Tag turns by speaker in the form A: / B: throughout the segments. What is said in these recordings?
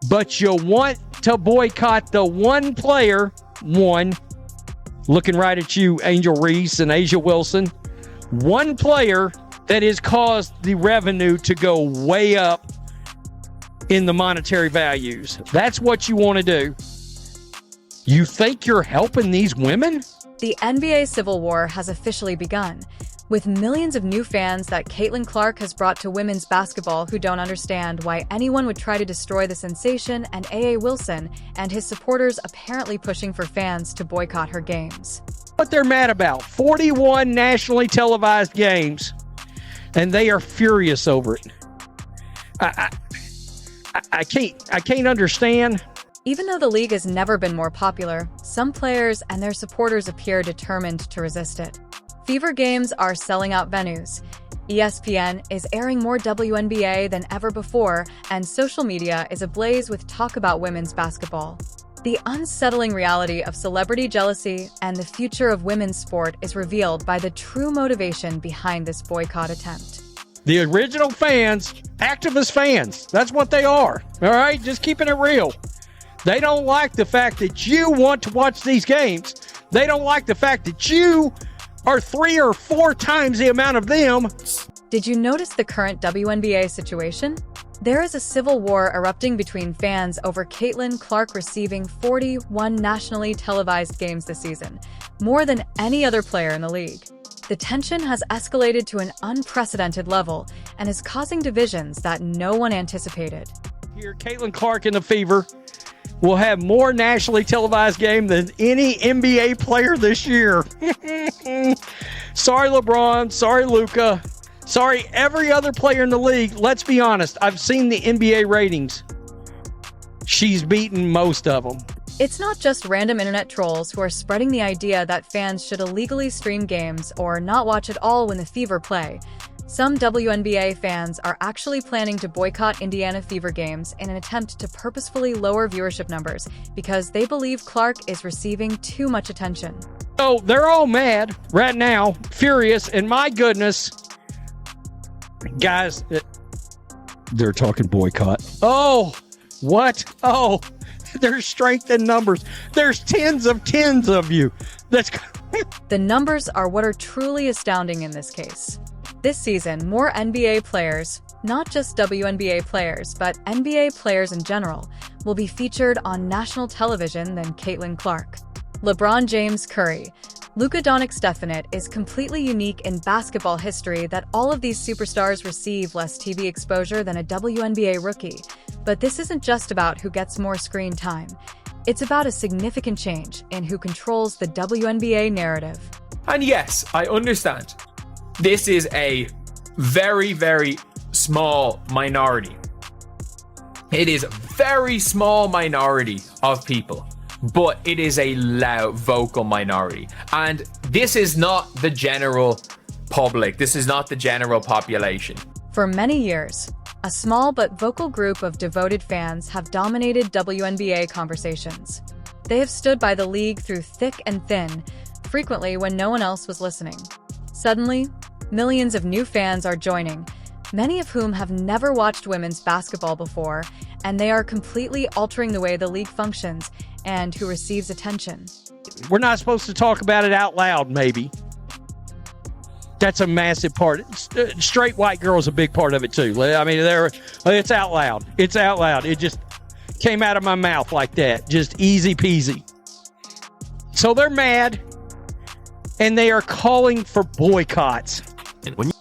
A: but you want to boycott the one player, looking right at you, Angel Reese and Asia Wilson, one player that has caused the revenue to go way up in the monetary values. That's what you want to do. You think you're helping these women?
B: The NBA Civil War has officially begun, with millions of new fans that Caitlin Clark has brought to women's basketball who don't understand why anyone would try to destroy the sensation, and A.A. Wilson and his supporters apparently pushing for fans to boycott her games.
A: What they're mad about, 41 nationally televised games, and they are furious over it. I can't understand.
B: Even though the league has never been more popular, some players and their supporters appear determined to resist it. Fever games are selling out venues. ESPN is airing more WNBA than ever before, and social media is ablaze with talk about women's basketball. The unsettling reality of celebrity jealousy and the future of women's sport is revealed by the true motivation behind this boycott attempt.
A: The original fans, activist fans, that's what they are, all right? Just keeping it real. They don't like the fact that you want to watch these games. They don't like the fact that you are 3 or 4 times the amount of them.
B: Did you notice the current WNBA situation? There is a civil war erupting between fans over Caitlin Clark receiving 41 nationally televised games this season, more than any other player in the league. The tension has escalated to an unprecedented level and is causing divisions that no one anticipated.
A: Here, Caitlin Clark in the Fever will have more nationally televised game than any NBA player this year. Sorry, LeBron. Sorry, Luka. Sorry, every other player in the league. Let's be honest. I've seen the NBA ratings. She's beaten most of them.
B: It's not just random internet trolls who are spreading the idea that fans should illegally stream games or not watch at all when the Fever play. Some WNBA fans are actually planning to boycott Indiana Fever games in an attempt to purposefully lower viewership numbers because they believe Clark is receiving too much attention.
A: So they're all mad right now, furious, and my goodness, guys, they're talking boycott. Oh, what? Oh, there's strength in numbers. There's tens of you.
B: The numbers are what are truly astounding in this case. This season, more NBA players, not just WNBA players, but NBA players in general, will be featured on national television than Caitlin Clark. LeBron James Curry, Luka Doncic is completely unique in basketball history that all of these superstars receive less TV exposure than a WNBA rookie. But this isn't just about who gets more screen time. It's about a significant change in who controls the WNBA narrative.
C: And yes, I understand. This is a very, very small minority. It is a very small minority of people, but it is a loud, vocal minority. And this is not the general public. This is not the general population.
B: For many years, a small but vocal group of devoted fans have dominated WNBA conversations. They have stood by the league through thick and thin, frequently when no one else was listening. Suddenly, millions of new fans are joining, many of whom have never watched women's basketball before, and they are completely altering the way the league functions and who receives attention.
A: We're not supposed to talk about it out loud, maybe. That's a massive part. Straight white girl's a big part of it, too. I mean, it's out loud. It's out loud. It just came out of my mouth like that. Just easy peasy. So they're mad, and they are calling for boycotts.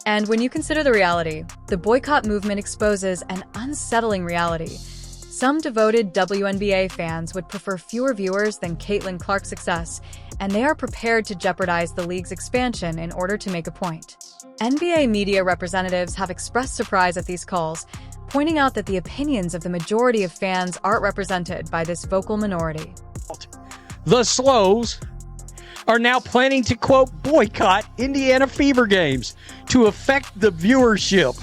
B: And when you consider the reality, the boycott movement exposes an unsettling reality. Some devoted WNBA fans would prefer fewer viewers than Caitlin Clark's success, and they are prepared to jeopardize the league's expansion in order to make a point. NBA media representatives have expressed surprise at these calls, pointing out that the opinions of the majority of fans aren't represented by this vocal minority.
A: The Slows are now planning to, quote, boycott Indiana Fever games to affect the viewership.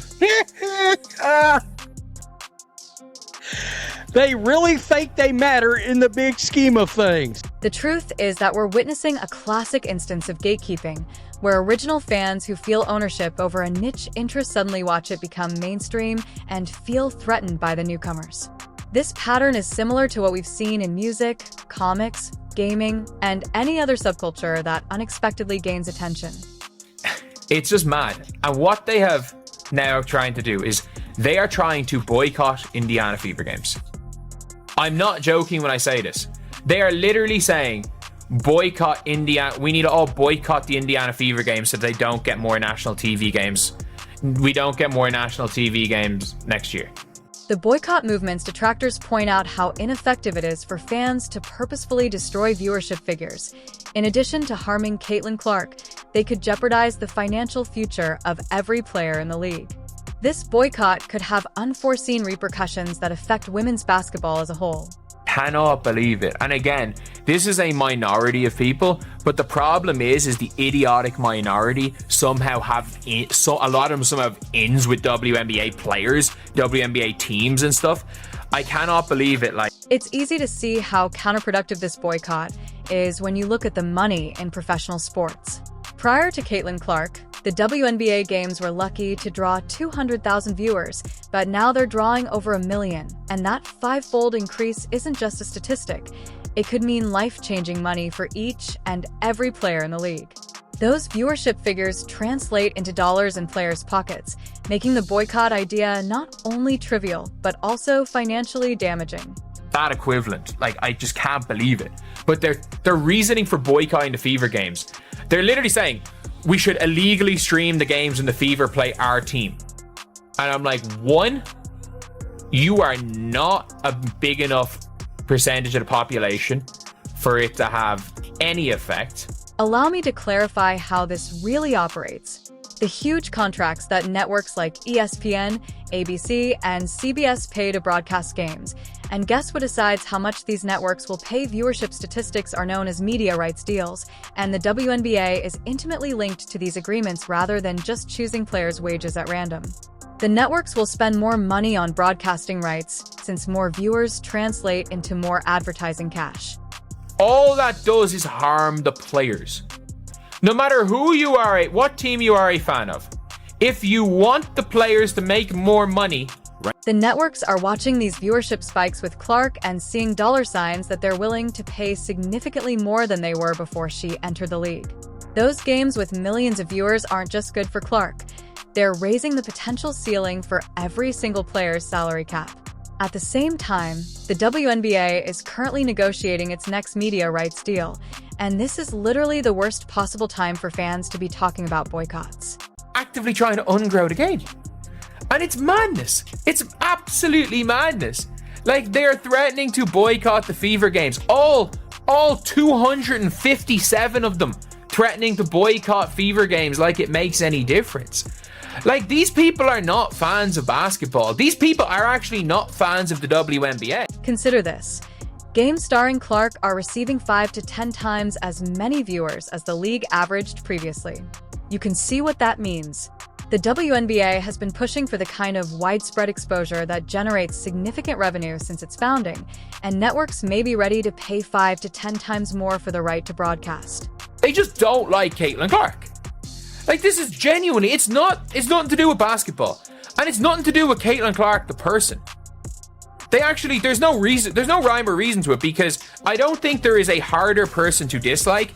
A: They really think they matter in the big scheme of things.
B: The truth is that we're witnessing a classic instance of gatekeeping, where original fans who feel ownership over a niche interest suddenly watch it become mainstream and feel threatened by the newcomers. This pattern is similar to what we've seen in music, comics, gaming, and any other subculture that unexpectedly gains attention.
C: It's just mad. And what they have now trying to do is they are trying to boycott Indiana Fever games. I'm not joking when I say this. They are literally saying, boycott Indiana. We need to all boycott the Indiana Fever games so they don't get more national TV games. We don't get more national TV games next year.
B: The boycott movement's detractors point out how ineffective it is for fans to purposefully destroy viewership figures. In addition to harming Caitlin Clark, they could jeopardize the financial future of every player in the league. This boycott could have unforeseen repercussions that affect women's basketball as a whole.
C: Cannot believe it. And again, this is a minority of people, but the problem is the idiotic minority somehow have a lot of them somehow have ins with WNBA players, WNBA teams and stuff. I cannot believe it.
B: It's easy to see how counterproductive this boycott is when you look at the money in professional sports. Prior to Caitlin Clark, the WNBA games were lucky to draw 200,000 viewers, but now they're drawing over 1 million. And that five-fold increase isn't just a statistic. It could mean life-changing money for each and every player in the league. Those viewership figures translate into dollars in players' pockets, making the boycott idea not only trivial, but also financially damaging.
C: That equivalent, I just can't believe it. But their reasoning for boycotting the Fever games, they're literally saying, we should illegally stream the games when the Fever play our team. And I'm like, one, you are not a big enough percentage of the population for it to have any effect.
B: Allow me to clarify how this really operates. The huge contracts that networks like ESPN, ABC, and CBS pay to broadcast games. And guess what decides how much these networks will pay? Viewership statistics are known as media rights deals, and the WNBA is intimately linked to these agreements rather than just choosing players' wages at random. The networks will spend more money on broadcasting rights, since more viewers translate into more advertising cash.
C: All that does is harm the players. No matter who you are, what team you are a fan of, if you want the players to make more money,
B: the networks are watching these viewership spikes with Clark and seeing dollar signs that they're willing to pay significantly more than they were before she entered the league. Those games with millions of viewers aren't just good for Clark. They're raising the potential ceiling for every single player's salary cap. At the same time, the WNBA is currently negotiating its next media rights deal, and this is literally the worst possible time for fans to be talking about boycotts.
C: Actively trying to ungrow the game. And it's madness. It's absolutely madness. They're threatening to boycott the Fever games. All 257 of them threatening to boycott Fever games like it makes any difference. These people are not fans of basketball. These people are actually not fans of the WNBA.
B: Consider this. Games starring Clark are receiving 5 to 10 times as many viewers as the league averaged previously. You can see what that means. The WNBA has been pushing for the kind of widespread exposure that generates significant revenue since its founding, and networks may be ready to pay 5 to 10 times more for the right to broadcast.
C: They just don't like Caitlin Clark. This is genuinely, it's nothing to do with basketball. And it's nothing to do with Caitlin Clark, the person. There's no rhyme or reason to it, because I don't think there is a harder person to dislike.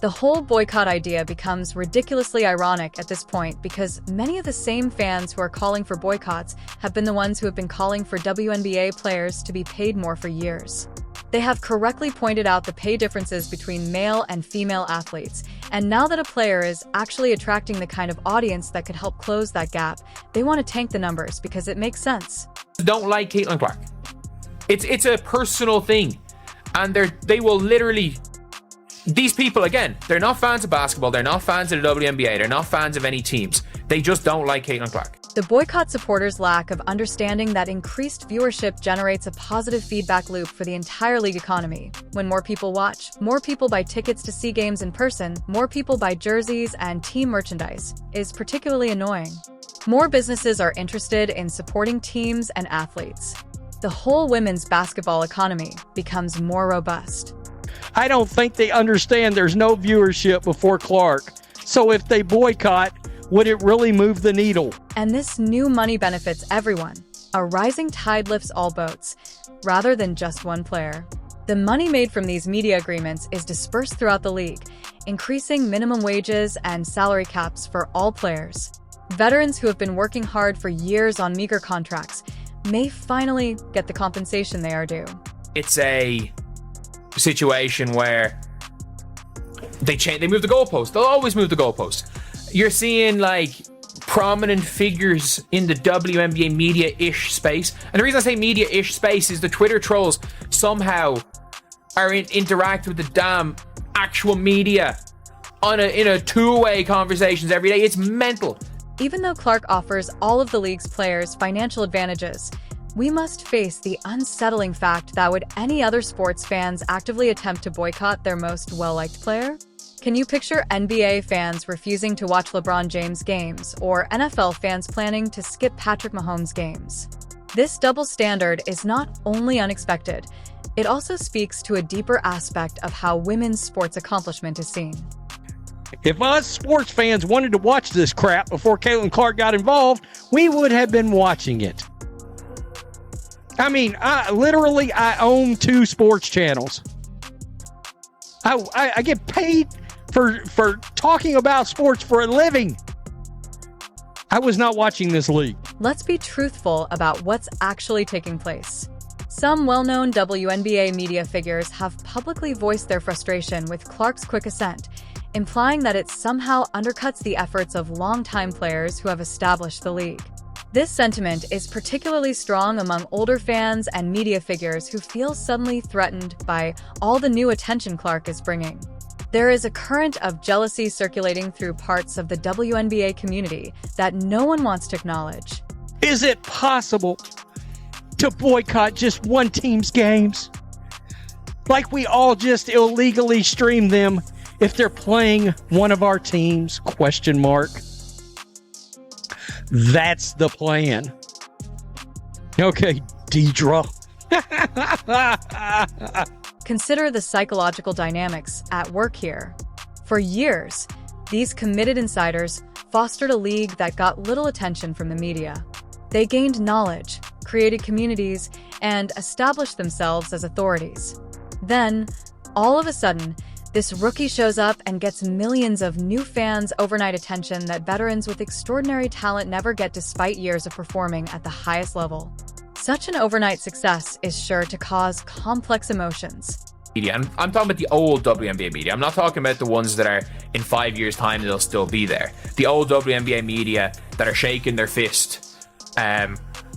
B: The whole boycott idea becomes ridiculously ironic at this point because many of the same fans who are calling for boycotts have been the ones who have been calling for WNBA players to be paid more for years. They have correctly pointed out the pay differences between male and female athletes, and now that a player is actually attracting the kind of audience that could help close that gap, they want to tank the numbers because it makes sense.
C: Don't like Caitlin Clark. It's a personal thing, and they will literally. These people, again, they're not fans of basketball, they're not fans of the WNBA, they're not fans of any teams. They just don't like Caitlin Clark.
B: The boycott supporters' lack of understanding that increased viewership generates a positive feedback loop for the entire league economy. When more people watch, more people buy tickets to see games in person, more people buy jerseys and team merchandise, is particularly annoying. More businesses are interested in supporting teams and athletes. The whole women's basketball economy becomes more robust.
A: I don't think they understand there's no viewership before Clark. So if they boycott, would it really move the needle?
B: And this new money benefits everyone. A rising tide lifts all boats. rather than just one player. The money made from these media agreements is dispersed throughout the league, increasing minimum wages and salary caps for all players. Veterans who have been working hard for years on meager contracts may finally get the compensation they are due.
C: It's a situation where they move the goalpost. They'll always move the goalpost. You're seeing like prominent figures in the WNBA media-ish space. And the reason I say media-ish space is the Twitter trolls somehow are interact with the damn actual media in a two-way conversations every day. It's mental.
B: Even though Clark offers all of the league's players financial advantages, we must face the unsettling fact that would any other sports fans actively attempt to boycott their most well-liked player? Can you picture NBA fans refusing to watch LeBron James games or NFL fans planning to skip Patrick Mahomes games? This double standard is not only unexpected, it also speaks to a deeper aspect of how women's sports accomplishment is seen.
A: If us sports fans wanted to watch this crap before Caitlin Clark got involved, we would have been watching it. I mean, I own 2 sports channels. I get paid for talking about sports for a living. I was not watching this league.
B: Let's be truthful about what's actually taking place. Some well-known WNBA media figures have publicly voiced their frustration with Clark's quick ascent, implying that it somehow undercuts the efforts of longtime players who have established the league. This sentiment is particularly strong among older fans and media figures who feel suddenly threatened by all the new attention Clark is bringing. There is a current of jealousy circulating through parts of the WNBA community that no one wants to acknowledge.
A: Is it possible to boycott just one team's games? Like we all just illegally stream them if they're playing one of our teams? ? That's the plan. Okay, Deidre.
B: Consider the psychological dynamics at work here. For years, these committed insiders fostered a league that got little attention from the media. They gained knowledge, created communities, and established themselves as authorities. Then, all of a sudden, this rookie shows up and gets millions of new fans' overnight attention that veterans with extraordinary talent never get despite years of performing at the highest level. Such an overnight success is sure to cause complex emotions.
C: I'm talking about the old WNBA media. I'm not talking about the ones that are in 5 years' time they'll still be there. The old WNBA media that are shaking their fist at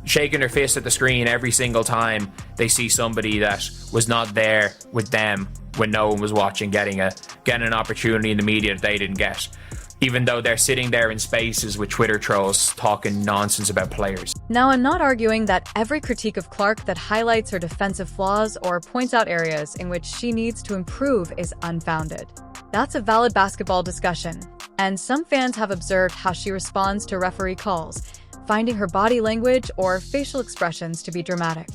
C: the screen every single time they see somebody that was not there with them when no one was watching getting an opportunity in the media that they didn't get, even though they're sitting there in spaces with Twitter trolls talking nonsense about players.
B: Now, I'm not arguing that every critique of Clark that highlights her defensive flaws or points out areas in which she needs to improve is unfounded. That's a valid basketball discussion, and some fans have observed how she responds to referee calls, finding her body language or facial expressions to be dramatic.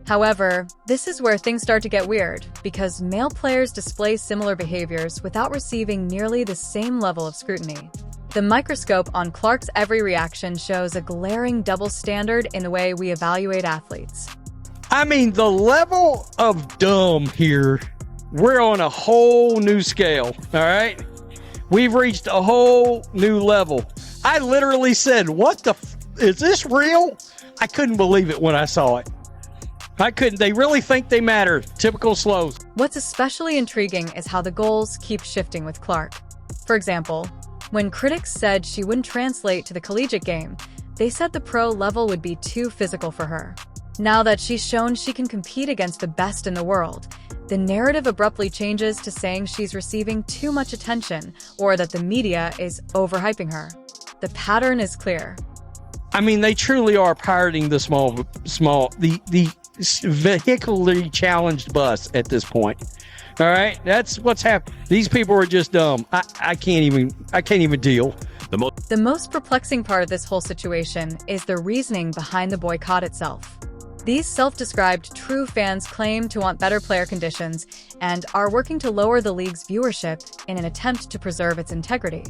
B: However, this is where things start to get weird, because male players display similar behaviors without receiving nearly the same level of scrutiny. The microscope on Clark's every reaction shows a glaring double standard in the way we evaluate athletes.
A: I mean, the level of dumb here, we're on a whole new scale, all right? We've reached a whole new level. I literally said, is this real? I couldn't believe it when I saw it. I couldn't. They really think they matter. Typical slows.
B: What's especially intriguing is how the goals keep shifting with Clark. For example, when critics said she wouldn't translate to the collegiate game, they said the pro level would be too physical for her. Now that she's shown she can compete against the best in the world, the narrative abruptly changes to saying she's receiving too much attention or that the media is overhyping her. The pattern is clear.
A: I mean, they truly are pirating the the vehicularly challenged bus at this point. All right, that's what's happening. These people are just dumb. I can't even deal.
B: The most perplexing part of this whole situation is the reasoning behind the boycott itself. These self-described true fans claim to want better player conditions and are working to lower the league's viewership in an attempt to preserve its integrity.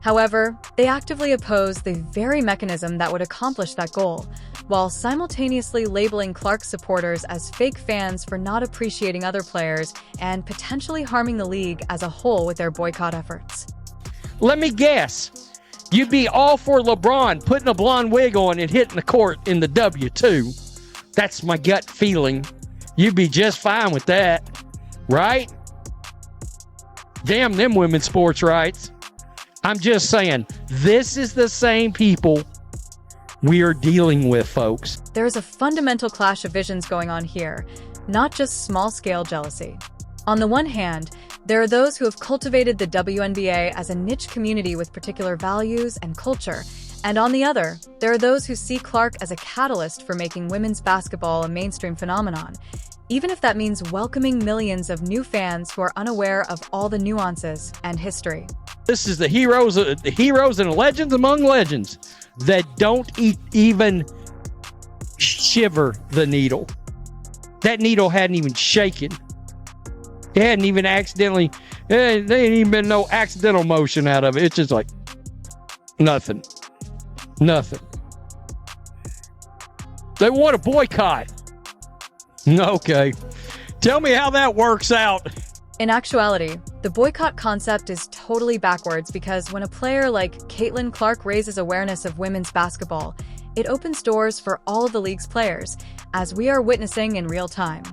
B: However, they actively oppose the very mechanism that would accomplish that goal, while simultaneously labeling Clark supporters as fake fans for not appreciating other players and potentially harming the league as a whole with their boycott efforts.
A: Let me guess. You'd be all for LeBron putting a blonde wig on and hitting the court in the W2. That's my gut feeling. You'd be just fine with that, right? Damn them women's sports rights. I'm just saying, this is the same people we are dealing with, folks.
B: There is a fundamental clash of visions going on here, not just small-scale jealousy. On the one hand, there are those who have cultivated the WNBA as a niche community with particular values and culture, and on the other, there are those who see Clark as a catalyst for making women's basketball a mainstream phenomenon, even if that means welcoming millions of new fans who are unaware of all the nuances and history.
A: This is the heroes and legends among legends that don't even shiver the needle. That needle hadn't even shaken. It hadn't even accidentally, there ain't even been no accidental motion out of it. It's just like nothing. Nothing. They want a boycott. Okay. Tell me how that works out.
B: In actuality, the boycott concept is totally backwards because when a player like Caitlin Clark raises awareness of women's basketball, it opens doors for all of the league's players, as we are witnessing in real time.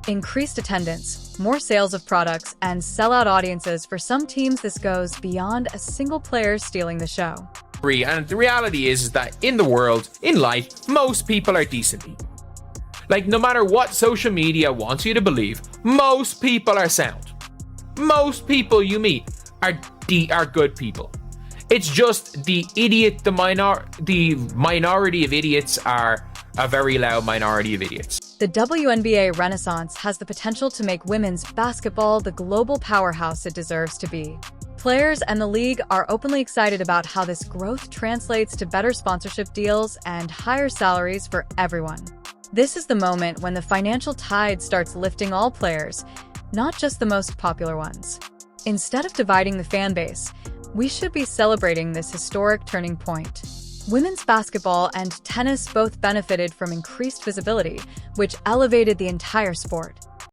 B: Increased attendance, more sales of products, and sellout audiences. For some teams, this goes beyond a single player stealing the show.
C: And the reality is that in the world, in life, most people are decent people. Like, no matter what social media wants you to believe, most people are sound. Most people you meet are good people. It's just the minority of idiots are a very loud minority of idiots.
B: The WNBA renaissance has the potential to make women's basketball the global powerhouse it deserves to be. Players and the league are openly excited about how this growth translates to better sponsorship deals and higher salaries for everyone. This is the moment when the financial tide starts lifting all players, not just the most popular ones. Instead of dividing the fan base, we should be celebrating this historic turning point. Women's basketball and tennis both benefited from increased visibility, which elevated the entire sport.